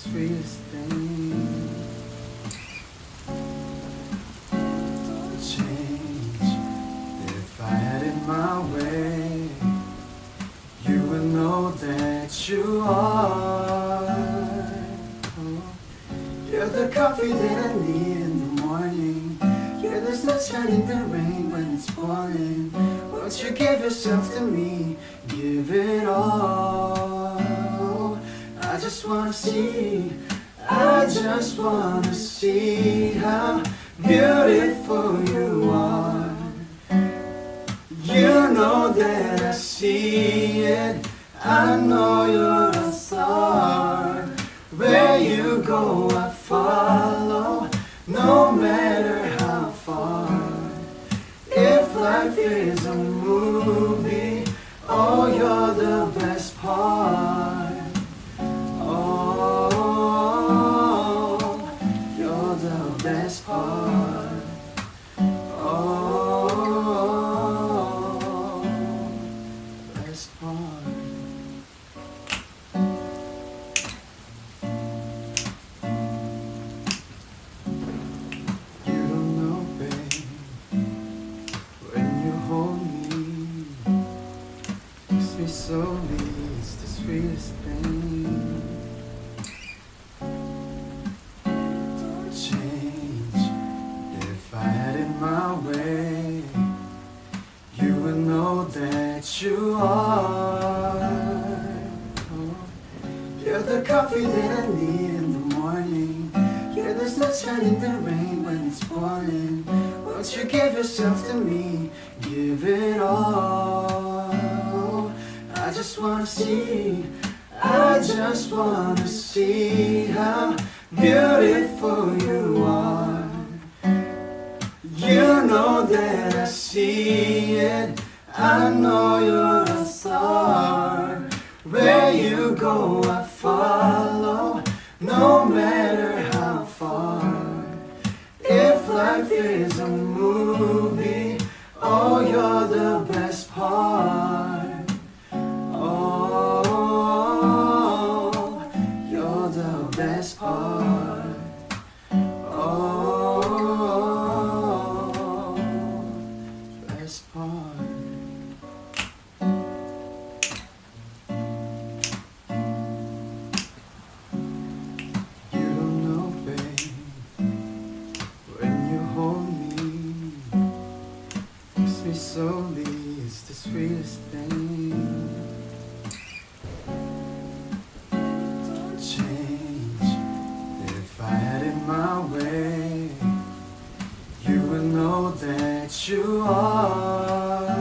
sweetest thing. Change if I had it my way. You would know that you are. You're the coffee that I need in the morning. You're the sunshine in the rain when it's pouring. Won't you give yourself to me? Give it all. I just wanna see how beautiful you are. You know that I see it. I know you're a star. Where you go I follow, no matter how far. If life is a movie, oh, you're the best part. Oh, you're the best part. Oh, best part. Slowly, it's the sweetest thing. Change if I had it my way. You would know that you are. You're the coffee that I need in the morning. You're the sunshine in the rain when it's pouring. Won't you give yourself to me? Give it all. I just wanna see how beautiful you are. You know that I see it. I know you're a star. Where you go I follow, no matter how far. If life is a movie, oh, you're the best part. Best part. Oh, best part. You don't know, babe, when you hold me, kiss me slowly, it's the sweetest thing. My way, you will know that you are.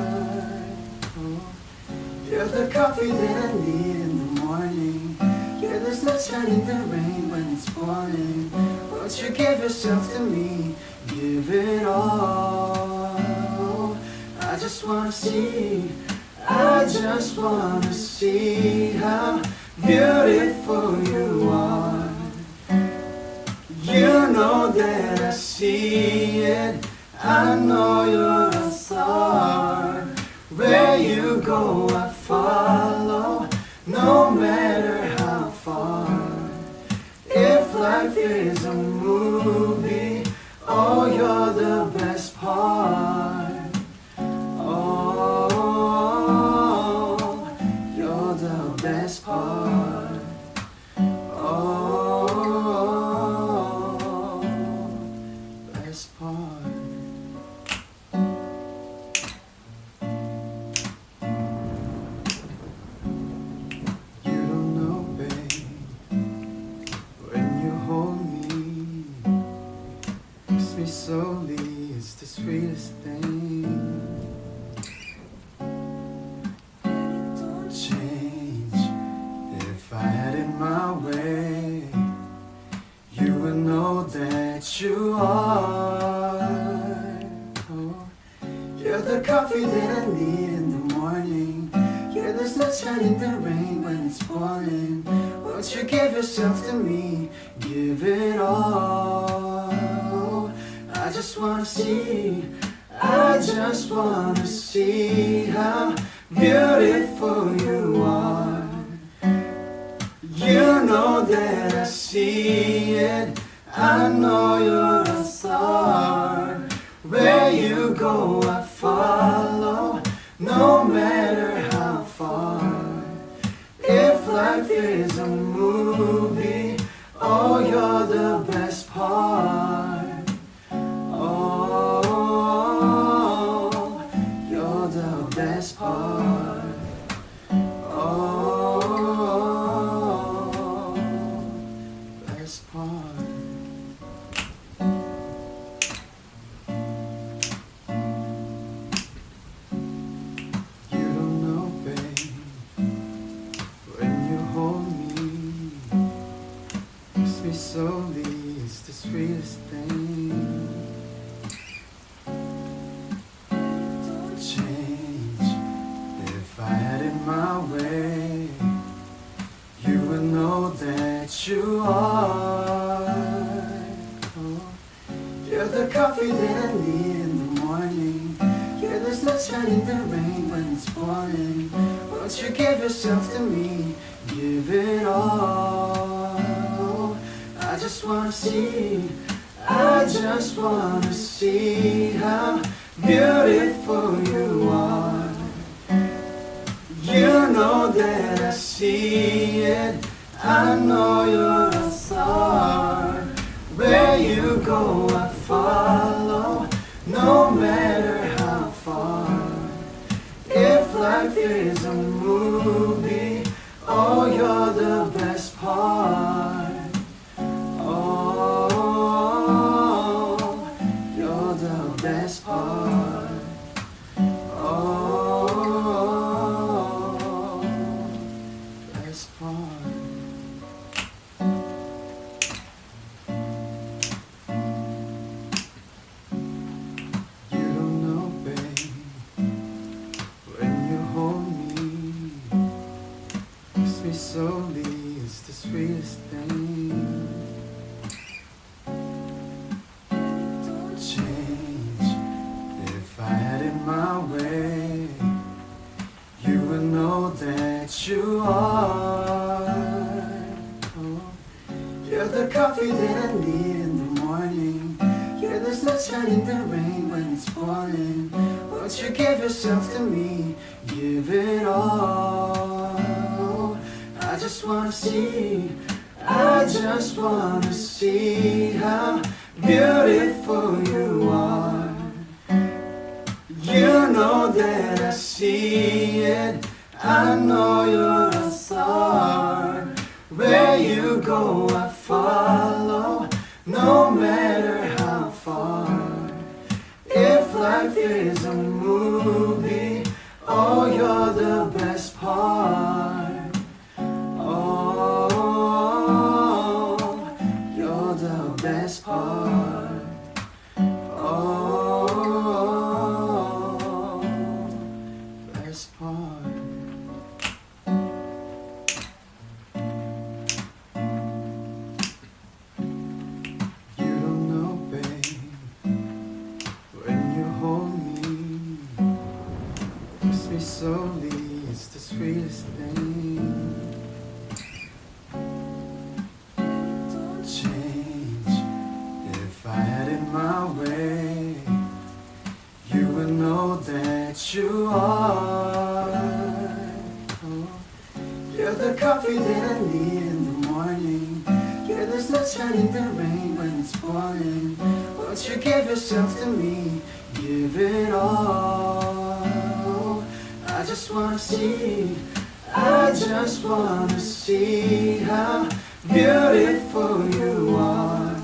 You're the coffee that I need in the morning. You're the sunshine in the rain when it's pouring. Won't you give yourself to me? Give it all. I just wanna see how beautiful you are. You know that I see it. I know you're a star. Where you go I follow, no matter how far. If life is a movie, oh, you're the best part. Oh, you're the best part. Slowly, it's the sweetest thing. Change if I had it my way. You would know that you are. You're the coffee that I need in the morning. You're the sunshine in the rain when it's pouring. Won't you give yourself to me? Give it all. I just wanna see how beautiful you are. You know that I see see it. I know you're a star. Where you go, I follow, no matter how far. If life is a movie, oh, you're the best part. Oh, you're the best part. Oh, best part. Slowly, it's the sweetest thing. Don't change. If I had it my way, you would know that you are. Oh, you're the coffee that I need in the morning. You're the sunshine in the rain when it's pouring. Won't you give yourself to me? Give it all. I just wanna see how beautiful you are. You know that I see it. I know you're a star. Where you go, I follow, no matter how far. If life is a movie, oh, you're the best part. Best part. Oh, best part. You don't know, babe, when you hold me, kiss me slowly, it's the sweetest thing. Don't change. If I had it my way, you would know that you are. Oh, you're the coffee that I need in the morning. You're the sunshine in the rain when it's pouring. Won't you give yourself to me? Give it all. I just wanna see how beautiful you are. You know that I see it. I know you're a star. Where you go, I follow, no matter how far. If life is a movie, oh, you're the best part. Oh, you're the best part. Best part. You don't know, babe, when you hold me, kiss me slowly, it's the sweetest thing. Don't change. If I had it my way, you would know that you are. Oh, you're the coffee that I need in the morning. You're the sunshine in the rain when it's pouring. Won't you give yourself to me? Give it all. I just wanna see how beautiful you are.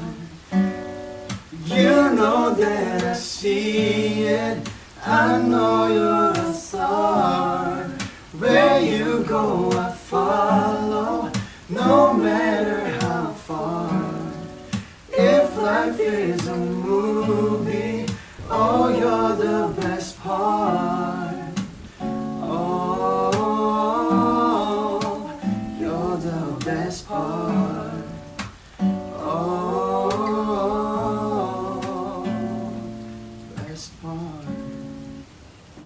You know that I see it. I know you're a star. Where you go, I follow, no matter how far. If life is a movie, oh, you're the best part. Oh, you're the best part. Oh, best part.